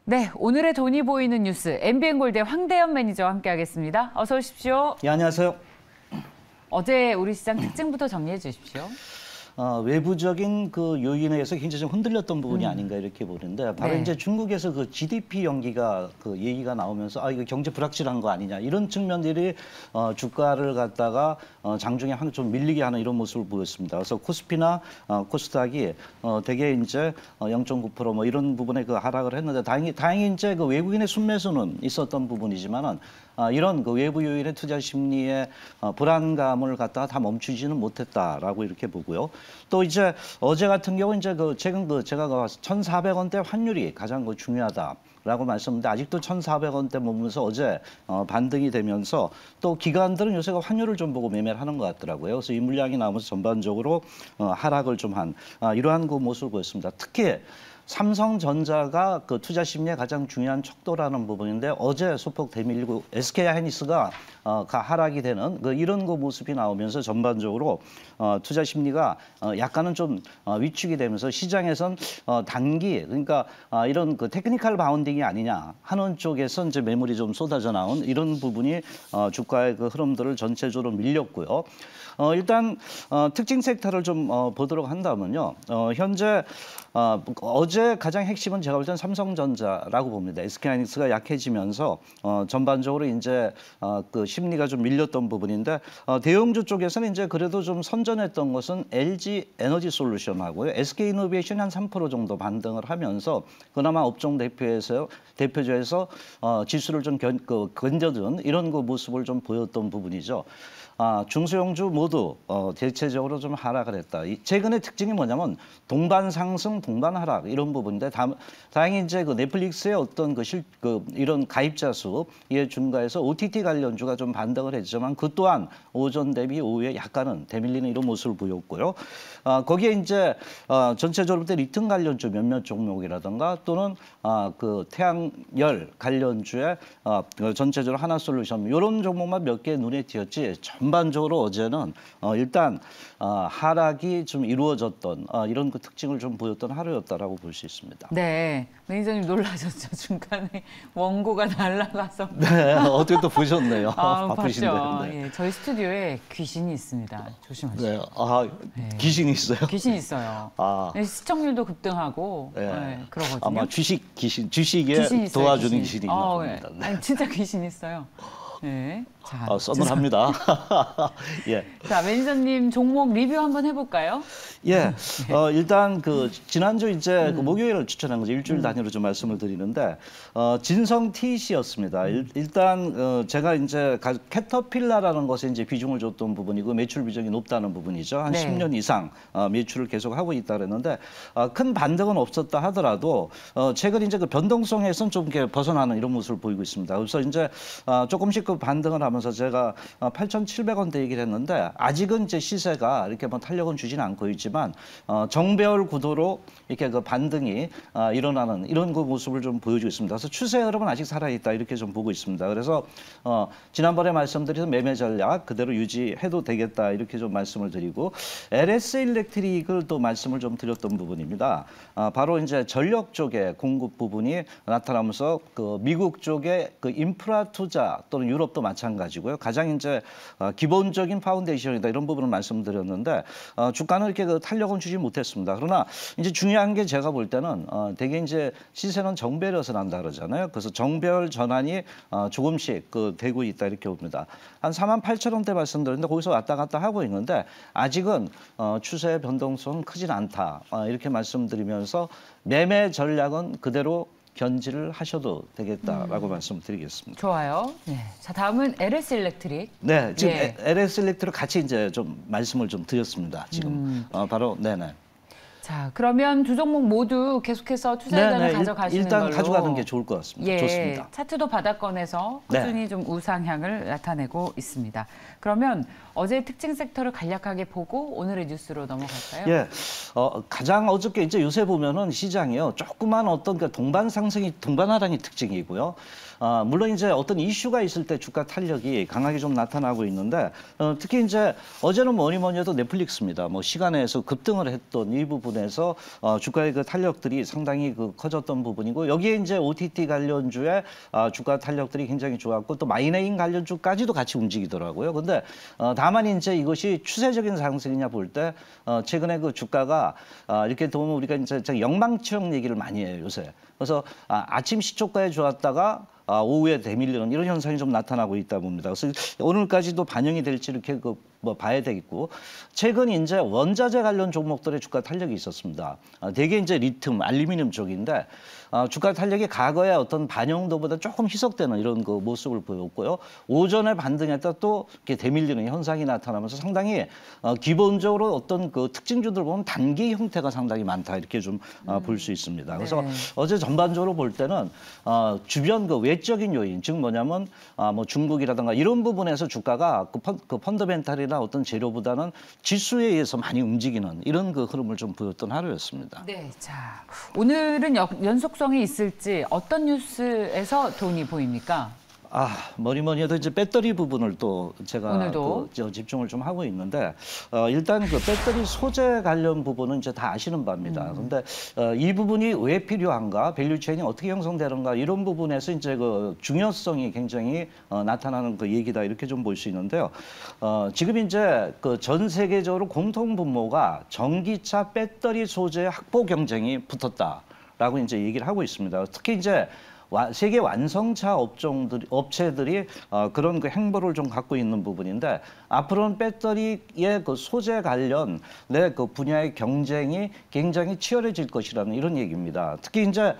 네, 오늘의 돈이 보이는 뉴스 MBN골드의 황대현 매니저와 함께하겠습니다. 어서 오십시오. 예, 안녕하세요. 어제 우리 시장 특징부터 정리해 주십시오. 외부적인 그 요인에 의해서 굉장히 좀 흔들렸던 부분이 아닌가 이렇게 보는데 바로 네. 이제 중국에서 그 GDP 연기가 그 얘기가 나오면서 이거 경제 불확실한 거 아니냐 이런 측면들이 주가를 갖다가 장중에 좀 밀리게 하는 이런 모습을 보였습니다. 그래서 코스피나 코스닥이 대개 이제 0.9% 뭐 이런 부분에 그 하락을 했는데 다행히 이제 그 외국인의 순매수는 있었던 부분이지만은 이런 그 외부 요인의 투자 심리의 불안감을 갖다가 다 멈추지는 못했다라고 이렇게 보고요. 또 이제 어제 같은 경우 이제 최근 제가 1,400원대 환율이 가장 중요하다라고 말씀드렸는데 아직도 1,400원대 머무면서 어제 반등이 되면서 또 기관들은 요새 환율을 좀 보고 매매를 하는 것 같더라고요. 그래서 이 물량이 나오면서 전반적으로 하락을 좀 한 이러한 그 모습을 보였습니다. 특히 삼성전자가 그 투자 심리에 가장 중요한 척도라는 부분인데 어제 소폭 대밀리고 SK하이닉스가 하락이 되는 이런 그 모습이 나오면서 전반적으로 투자 심리가 약간은 좀 위축이 되면서 시장에선 단기 그러니까 이런 그 테크니컬 바운딩이 아니냐 하는 쪽에서 이제 매물이 좀 쏟아져 나온 이런 부분이 주가의 그 흐름들을 전체적으로 밀렸고요. 일단 특징 섹터를 좀 보도록 한다면요. 현재 어제 가장 핵심은 제가 볼 때는 삼성전자라고 봅니다. SK하이닉스가 약해지면서 전반적으로 이제 그 심리가 좀 밀렸던 부분인데 대형주 쪽에서는 이제 그래도 좀 선전했던 것은 LG 에너지 솔루션하고요. SK이노베이션이 한 3% 정도 반등을 하면서 그나마 업종 대표주에서 지수를 좀 건져든 이런 그 모습을 좀 보였던 부분이죠. 중소형주 모두 대체적으로 좀 하락을 했다. 최근의 특징이 뭐냐면 동반 상승, 동반 하락 이런 부분인데 다행히 이제 그 넷플릭스의 어떤 이런 가입자 수의 증가에서 OTT 관련주가 좀 반등을 했지만 그 또한 오전 대비 오후에 약간은 대밀리는 이런 모습을 보였고요. 거기에 이제 전체적으로 볼 때 리튬 관련주 몇몇 종목이라든가 또는 그 태양열 관련주의 전체적으로 하나솔루션 이런 종목만 몇 개 눈에 띄었지 전반적으로 어제는 일단 하락이 좀 이루어졌던 이런 그 특징을 좀 보였던 하루였다라고 볼 수 있습니다. 네, 매니저님 놀라셨죠? 중간에 원고가 날아가서. 네, 어떻게 또 보셨네요. 바쁘신데. 봤죠. 네. 예, 저희 스튜디오에 귀신이 있습니다. 조심하세요. 네, 네. 귀신이 있어요? 귀신이 있어요. 네, 시청률도 급등하고 그러거든요. 아마 주식에 귀신 있어요, 도와주는 귀신이 있나 봅니다. 네. 아니, 진짜 귀신 있어요. 네. 자, 서늘합니다. 예. 자, 매니저님 종목 리뷰 한번 해볼까요? 예. 일단 지난주 이제 목요일을 추천한 거죠. 일주일 단위로 좀 말씀을 드리는데 진성 TC였습니다. 일단 제가 이제 캐터필라라는 것에 이제 비중을 줬던 부분이고 매출 비중이 높다는 부분이죠. 한 10년 이상 매출을 계속 하고 있다 그랬는데 큰 반등은 없었다 하더라도 최근 이제 그 변동성에서는 좀 이렇게 벗어나는 이런 모습을 보이고 있습니다. 그래서 이제 조금씩 그 반등을 하면서 제가 8,700원대 얘기를 했는데 아직은 이제 시세가 이렇게 뭐 탄력은 주지는 않고 있지만 정배열 구도로 이렇게 그 반등이 일어나는 이런 그 모습을 좀 보여주고 있습니다. 그래서 추세 흐름은 아직 살아있다 이렇게 좀 보고 있습니다. 그래서 지난번에 말씀드린 매매 전략 그대로 유지해도 되겠다 이렇게 좀 말씀을 드리고 LS 일렉트릭을 또 말씀을 좀 드렸던 부분입니다. 바로 이제 전력 쪽의 공급 부분이 나타나면서 그 미국 쪽의 그 인프라 투자 또는 유럽도 마찬가지고요. 가장 이제 기본적인 파운데이션이다 이런 부분을 말씀드렸는데 주가는 이렇게 그 탄력은 주지 못했습니다. 그러나 이제 중요한 게 제가 볼 때는 되게 이제 시세는 정배열에서 난다 그러잖아요. 그래서 정배열 전환이 조금씩 되고 있다 이렇게 봅니다. 한 48,000원대 말씀드렸는데 거기서 왔다 갔다 하고 있는데 아직은 추세의 변동성은 크진 않다 이렇게 말씀드리면서 매매 전략은 그대로 견지를 하셔도 되겠다라고 말씀드리겠습니다. 좋아요. 네. 자, 다음은 LS 일렉트릭. 네, 지금 LS 일렉트릭 같이 이제 좀 말씀을 좀 드렸습니다. 지금 바로 네네. 자, 그러면 두 종목 모두 계속해서 투자 의견을 가져가시는 일단 걸로. 가져가는 게 좋을 것 같습니다. 좋습니다. 차트도 바닥권에서 꾸준히 좀 우상향을 나타내고 있습니다. 그러면 어제 특징 섹터를 간략하게 보고 오늘의 뉴스로 넘어갈까요? 예, 가장 어저께 이제 요새 보면은 시장이요 조그만 어떤 동반 상승이 동반 하락이 특징이고요. 물론 이제 어떤 이슈가 있을 때 주가 탄력이 강하게 좀 나타나고 있는데 특히 이제 어제는 뭐니 해도 넷플릭스입니다. 뭐 시간에서 급등을 했던 이 부분에 부분에서 주가의 그 탄력들이 상당히 그 커졌던 부분이고 여기에 이제 OTT 관련주의 주가 탄력들이 굉장히 좋았고 또 마이네임 관련주까지도 같이 움직이더라고요. 근데 다만 이제 이것이 추세적인 상승이냐 볼 때 최근에 그 주가가 이렇게 보면 우리가 이제 영망치형 얘기를 많이 해요 요새. 그래서 아침 시초가에 좋았다가 오후에 대밀리는 이런 현상이 좀 나타나고 있다 봅니다. 그래서 오늘까지도 반영이 될지 이렇게 뭐 봐야 되겠고 최근 이제 원자재 관련 종목들의 주가 탄력이 있었습니다. 대개 이제 리튬, 알루미늄 쪽인데 주가 탄력이 과거의 어떤 반영도보다 조금 희석되는 이런 그 모습을 보였고요. 오전에 반등했다 또 이렇게 대밀리는 현상이 나타나면서 상당히 기본적으로 어떤 그 특징주들 보면 단기 형태가 상당히 많다 이렇게 좀 볼 수 있습니다. 그래서 네. 어제 전반적으로 볼 때는 주변 그 외적인 요인, 즉 뭐냐면 뭐 중국이라든가 이런 부분에서 주가가 그 펀더멘탈이나 어떤 재료보다는 지수에 의해서 많이 움직이는 이런 그 흐름을 좀 보였던 하루였습니다. 네, 자 오늘은 연속성이 있을지 어떤 뉴스에서 돈이 보입니까? 뭐니 해도 이제 배터리 부분을 또 제가 오늘도 집중을 좀 하고 있는데 일단 그 배터리 소재 관련 부분은 이제 다 아시는 바입니다. 그런데 이 부분이 왜 필요한가, 밸류 체인이 어떻게 형성되는가 이런 부분에서 이제 그 중요성이 굉장히 나타나는 그 얘기다 이렇게 좀 볼 수 있는데요. 지금 이제 그 전 세계적으로 공통 분모가 전기차 배터리 소재 확보 경쟁이 붙었다라고 이제 얘기를 하고 있습니다. 특히 이제 세계 완성차 업체들이 그런 그 행보를 좀 갖고 있는 부분인데 앞으로는 배터리의 그 소재 관련 그 분야의 경쟁이 굉장히 치열해질 것이라는 이런 얘기입니다. 특히 이제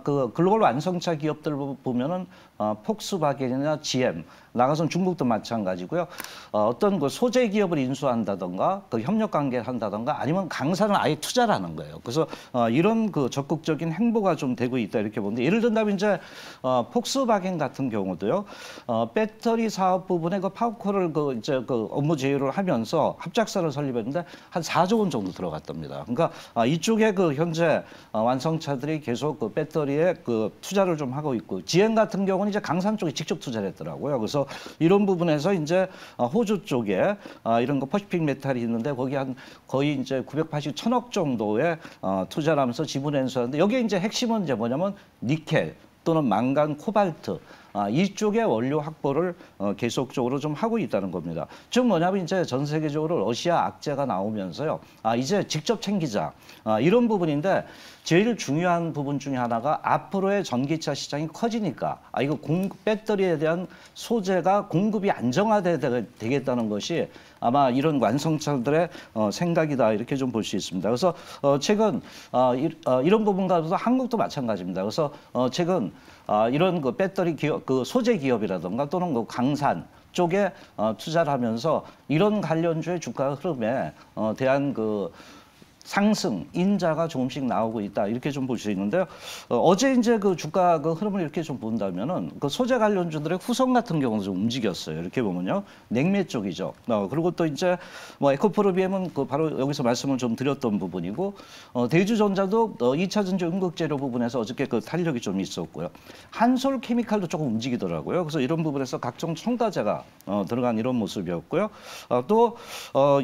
그 글로벌 완성차 기업들 보면은 폭스바겐이나 GM 나가서는 중국도 마찬가지고요. 어떤 그 소재 기업을 인수한다던가 그 협력 관계를 한다던가 아니면 강사는 아예 투자를 하는 거예요. 그래서 이런 그 적극적인 행보가 좀 되고 있다 이렇게 보는데 예를 든다면 이제 폭스바겐 같은 경우도요. 배터리 사업 부분에 그 파워콜을 그 이제 그 업무 제휴를 하면서 합작사를 설립했는데 한 4조 원 정도 들어갔답니다. 그러니까 이쪽에 그 현재 완성차들이 계속 그 배터리에 그 투자를 좀 하고 있고 GM 같은 경우는 이제 강산 쪽에 직접 투자를 했더라고요. 그래서 이런 부분에서 이제 호주 쪽에 이런 거 퍼시픽 메탈이 있는데 거기 한 거의 이제 980천억 정도의 투자를 하면서 지분 인수하는데 여기에 이제 핵심은 이제 뭐냐면 니켈 또는 망간, 코발트 이쪽의 원료 확보를 계속적으로 좀 하고 있다는 겁니다. 즉 뭐냐면 이제 전 세계적으로 러시아 악재가 나오면서요. 이제 직접 챙기자 이런 부분인데 제일 중요한 부분 중에 하나가 앞으로의 전기차 시장이 커지니까 이거 배터리에 대한 소재가 공급이 안정화되겠다는 것이 아마 이런 완성차들의 생각이다 이렇게 좀 볼 수 있습니다. 그래서 최근 이런 부분 가서 한국도 마찬가지입니다. 그래서 최근 이런 그 배터리 기업, 그 소재 기업이라든가 또는 그 강산 쪽에 투자를 하면서 이런 관련주의 주가 흐름에 대한 그 상승, 인자가 조금씩 나오고 있다 이렇게 좀 볼 수 있는데요. 어제 이제 그 주가 그 흐름을 이렇게 좀 본다면은 그 소재 관련주들의 후성 같은 경우도 좀 움직였어요. 이렇게 보면요, 냉매 쪽이죠. 그리고 또 이제 뭐 에코프로비엠은 그 바로 여기서 말씀을 좀 드렸던 부분이고 대주전자도 2차 전지 음극재료 부분에서 어저께 그 탄력이 좀 있었고요. 한솔케미칼도 조금 움직이더라고요. 그래서 이런 부분에서 각종 첨가제가 들어간 이런 모습이었고요. 또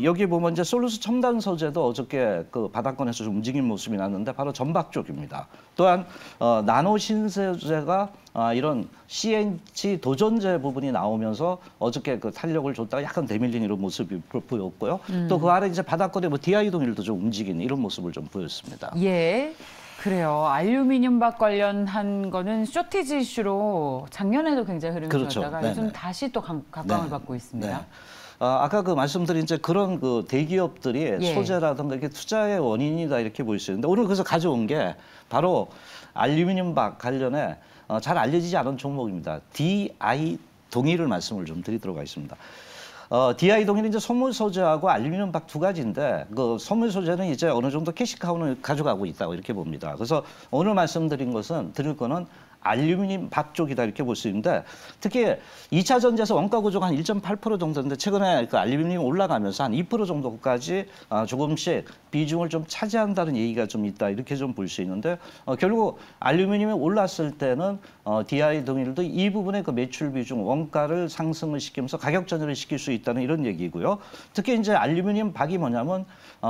여기 보면 이제 솔루스 첨단 소재도 어저께 그 바닥권에서 좀 움직인 모습이 났는데 바로 전박 쪽입니다. 또한 나노 신소재가 이런 CNC 도전제 부분이 나오면서 어저께 그 탄력을 줬다가 약간 대밀린 이런 모습이 보였고요. 또 그 아래 이제 바닥권에 뭐 DI 동일도 좀 움직이는 이런 모습을 좀 보였습니다. 예. 그래요. 알루미늄 박 관련한 거는 쇼티지 이슈로 작년에도 굉장히 흐름이 그렇죠. 좋았다가 네네. 요즘 다시 또 각광을 받고 있습니다. 네. 아까 그 말씀드린 이제 그런 그 대기업들이 예. 소재라든가 이렇게 투자의 원인이다 이렇게 볼 수 있는데 오늘 그래서 가져온 게 바로 알루미늄 박 관련해 잘 알려지지 않은 종목입니다. DI 동일을 말씀을 좀 드리도록 하겠습니다. DI 동일은 이제 소물 소재하고 알루미늄 박 두 가지인데 그 소물 소재는 이제 어느 정도 캐시카우는 가져가고 있다고 이렇게 봅니다. 그래서 오늘 드릴 거는 알루미늄 박 쪽이다 이렇게 볼 수 있는데 특히 2차 전지에서 원가 구조가 한 1.8% 정도인데 최근에 그 알루미늄이 올라가면서 한 2% 정도까지 조금씩 비중을 좀 차지한다는 얘기가 좀 있다 이렇게 좀 볼 수 있는데 결국 알루미늄이 올랐을 때는 DI 동일도 이 부분의 그 매출 비중 원가를 상승을 시키면서 가격 전환을 시킬 수 있다는 이런 얘기고요. 특히 이제 알루미늄 박이 뭐냐면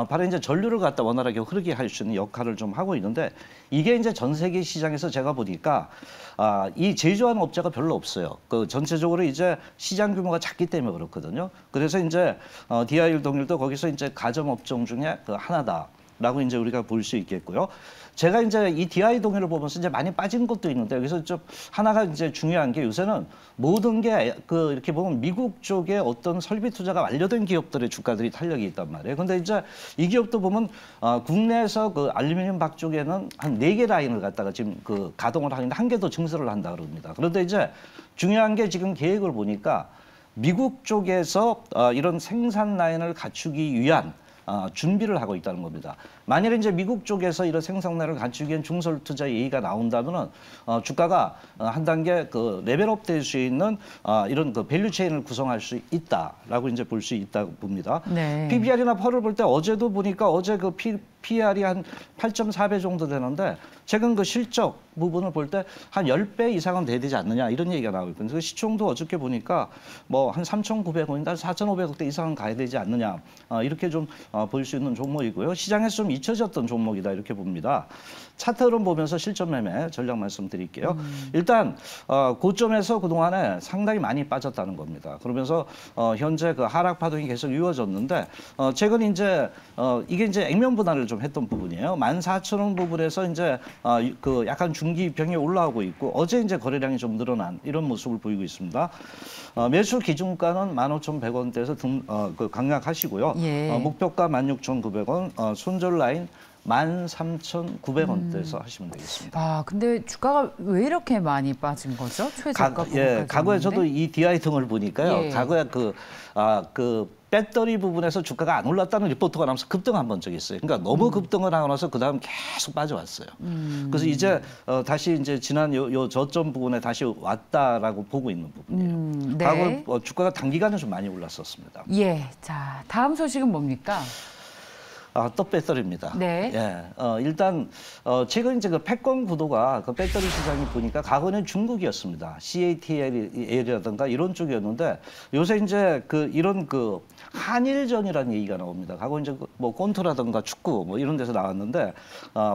바로 이제 전류를 갖다 원활하게 흐르게 할 수 있는 역할을 좀 하고 있는데 이게 이제 전 세계 시장에서 제가 보니까 이 제조하는 업체가 별로 없어요. 그 전체적으로 이제 시장 규모가 작기 때문에 그렇거든요. 그래서 이제 DI 동일도 거기서 이제 가점 업종 중에 그 하나다라고 이제 우리가 볼 수 있겠고요. 제가 이제 이 DI 동일을 보면서 이제 많이 빠진 것도 있는데 여기서 좀 하나가 이제 중요한 게 요새는 모든 게 그 이렇게 보면 미국 쪽에 어떤 설비 투자가 완료된 기업들의 주가들이 탄력이 있단 말이에요. 근데 이제 이 기업도 보면 국내에서 그 알루미늄 박 쪽에는 한 4개 라인을 갖다가 지금 그 가동을 하는데 한 개 더 증설을 한다 그럽니다. 그런데 이제 중요한 게 지금 계획을 보니까 미국 쪽에서 이런 생산 라인을 갖추기 위한 준비를 하고 있다는 겁니다. 만약에 이제 미국 쪽에서 이런 생산량을 갖추기 위한 중설 투자 얘기가 나온다면은 주가가 한 단계 그 레벨업 될 수 있는 이런 그 밸류 체인을 구성할 수 있다라고 이제 볼 수 있다고 봅니다. 네. PBR이나 펄을 볼 때 어제도 보니까 어제 그 PR이 한 8.4배 정도 되는데 최근 그 실적 부분을 볼 때 한 10배 이상은 돼야 되지 않느냐 이런 얘기가 나오고 있거든요. 그 시총도 어저께 보니까 뭐 한 3,900원인가 4,500억대 이상은 가야 되지 않느냐 이렇게 좀 볼 수 있는 종목이고요. 시장에서 좀 잊혀졌던 종목이다 이렇게 봅니다. 차트 흐름 보면서 실전 매매 전략 말씀드릴게요. 일단 고점에서 그동안에 상당히 많이 빠졌다는 겁니다. 그러면서 현재 그 하락 파동이 계속 이어졌는데 최근 이제 이게 이제 액면 분할을 좀 했던 부분이에요. 14,000원 부분에서 이제 그 약간 중기병이 올라오고 있고 어제 이제 거래량이 좀 늘어난 이런 모습을 보이고 있습니다. 매수 기준가는 15,100원대에서 그 강약하시고요. 예. 목표가 16,900원, 손절 라인 13,900원대에서 하시면 되겠습니다. 근데 주가가 왜 이렇게 많이 빠진 거죠? 최저가 부분까지 과거에 저도 이 DI 등을 보니까요. 예. 과거에 그 배터리 부분에서 주가가 안 올랐다는 리포트가 나면서 급등 한 번 적이 있어요. 그러니까 너무 급등을 하고 나서 그다음 계속 빠져왔어요. 그래서 이제 다시 이제 지난 요 저점 부분에 다시 왔다라고 보고 있는 부분이에요. 네. 과거 주가가 단기간에 좀 많이 올랐었습니다. 예. 자, 다음 소식은 뭡니까? 또 배터리입니다. 네. 예. 일단 최근 이제 그 패권 구도가 그 배터리 시장이 보니까 과거는 중국이었습니다. CATL이라든가 이런 쪽이었는데 요새 이제 그 이런 그 한일전이라는 얘기가 나옵니다. 과거 이제 뭐 꼰투라든가 축구 뭐 이런 데서 나왔는데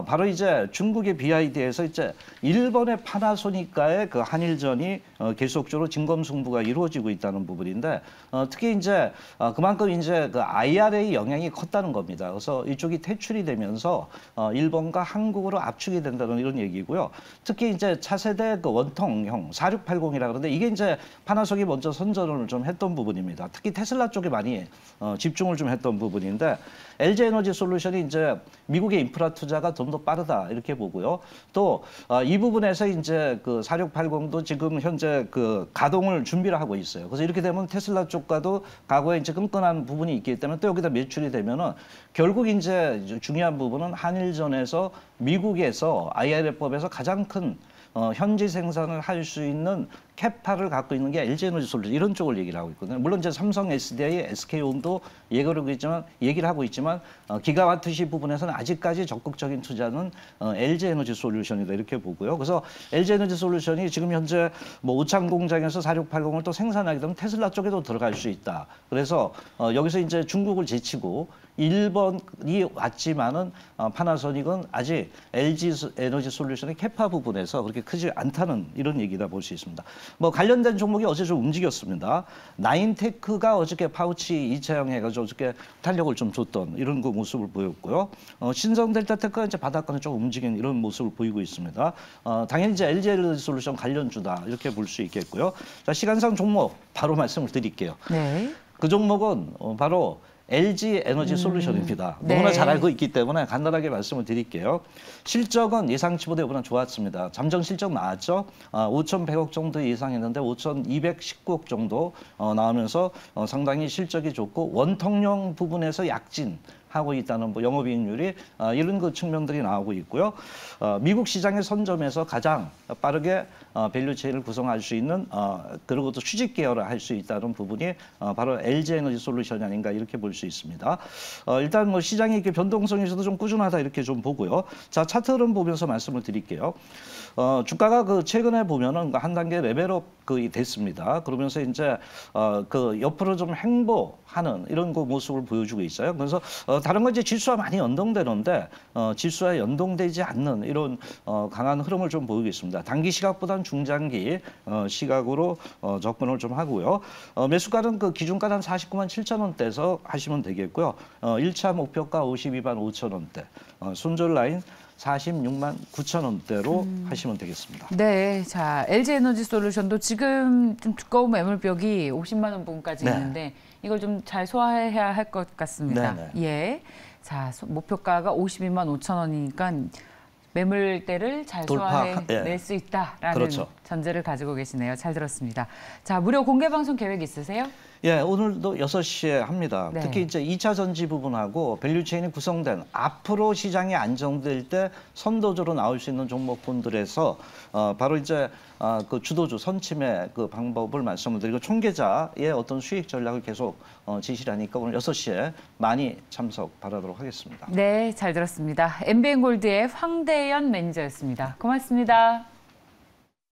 바로 이제 중국의 BID에서 이제 일본의 파나소닉과의 그 한일전이 계속적으로 진검승부가 이루어지고 있다는 부분인데 특히 이제 그만큼 이제 그 IRA 영향이 컸다는 겁니다. 그래서 이쪽이 퇴출이 되면서 일본과 한국으로 압축이 된다는 이런 얘기고요. 특히 이제 차세대 그 원통형 4680이라 그러는데 이게 이제 파나소닉이 먼저 선전을 좀 했던 부분입니다. 특히 테슬라 쪽에 많이 집중을 좀 했던 부분인데 LG 에너지 솔루션이 이제 미국의 인프라 투자가 좀 더 빠르다 이렇게 보고요. 또 이 부분에서 이제 그 4680도 지금 현재 그 가동을 준비를 하고 있어요. 그래서 이렇게 되면 테슬라 쪽과도 과거에 이제 끈끈한 부분이 있기 때문에 또 여기다 매출이 되면은 결국 이제 중요한 부분은 한일전에서 미국에서 IRA법에서 가장 큰 현지 생산을 할 수 있는 캐파를 갖고 있는 게 LG에너지 솔루션 이런 쪽을 얘기를 하고 있거든요. 물론 이제 삼성, SDI, SK온도 얘기를 하고 있지만 기가와트시 부분에서는 아직까지 적극적인 투자는 LG에너지 솔루션이다 이렇게 보고요. 그래서 LG에너지 솔루션이 지금 현재 뭐 오창 공장에서 4680을 또 생산하게 되면 테슬라 쪽에도 들어갈 수 있다. 그래서 여기서 이제 중국을 제치고 일본이 왔지만은 파나소닉은 아직 LG 에너지 솔루션의 캐파 부분에서 그렇게 크지 않다는 이런 얘기다 볼 수 있습니다. 뭐 관련된 종목이 어제 좀 움직였습니다. 나인테크가 어저께 파우치 2차형 해가지고 어저께 탄력을 좀 줬던 이런 그 모습을 보였고요. 신성 델타테크가 이제 바닥권에 좀 움직이는 이런 모습을 보이고 있습니다. 당연히 이제 LG 에너지 솔루션 관련주다 이렇게 볼 수 있겠고요. 자, 시간상 종목 바로 말씀을 드릴게요. 네. 그 종목은 바로 LG 에너지 솔루션입니다. 네. 너무나 잘 알고 있기 때문에 간단하게 말씀을 드릴게요. 실적은 예상치보다 이번에 좋았습니다. 잠정 실적 나왔죠. 5,100억 정도 예상했는데 5,219억 정도 나오면서 상당히 실적이 좋고 원통령 부분에서 약진 하고 있다는 뭐 영업이익률이 이런 그 측면들이 나오고 있고요. 미국 시장의 선점에서 가장 빠르게 밸류 체인을 구성할 수 있는 그리고 또 수직 계열을 할 수 있다는 부분이 바로 LG 에너지 솔루션이 아닌가 이렇게 볼 수 있습니다. 일단 뭐 시장의 이렇게 변동성에서도 좀 꾸준하다 이렇게 좀 보고요. 자, 차트 흐름 보면서 말씀을 드릴게요. 주가가 그 최근에 보면은 한 단계 레벨업 됐습니다. 그러면서 이제 그 옆으로 좀 횡보하는 이런 그 모습을 보여주고 있어요. 그래서 다른 건 이제 지수와 많이 연동되는데 지수와 연동되지 않는 이런 강한 흐름을 좀 보이고 있습니다. 단기 시각보다는 중장기 시각으로 접근을 좀 하고요. 매수가는 그 기준가는 49만 7천 원대에서 하시면 되겠고요. 1차 목표가 52만 5천 원대, 손절 라인 46만 9천 원대로 하시면 되겠습니다. 네, 자 LG 에너지 솔루션도 지금 좀 두꺼운 매물벽이 50만 원 부분까지 네. 있는데 이걸 좀 잘 소화해야 할 것 같습니다. 네, 예, 자 목표가가 52만 5천 원이니까 매물대를 잘 소화해낼 수 있다라는 그렇죠. 전제를 가지고 계시네요. 잘 들었습니다. 자, 무료 공개 방송 계획 있으세요? 예, 오늘도 6시에 합니다. 네. 특히 이제 2차 전지 부분하고 밸류 체인이 구성된 앞으로 시장이 안정될 때 선도주로 나올 수 있는 종목군들에서 바로 이제 그 주도주 선침의 그 방법을 말씀을 드리고 총계좌의 어떤 수익 전략을 계속 지시를 하니까 오늘 6시에 많이 참석 바라도록 하겠습니다. 네, 잘 들었습니다. MBN골드의 황대연 매니저였습니다. 고맙습니다.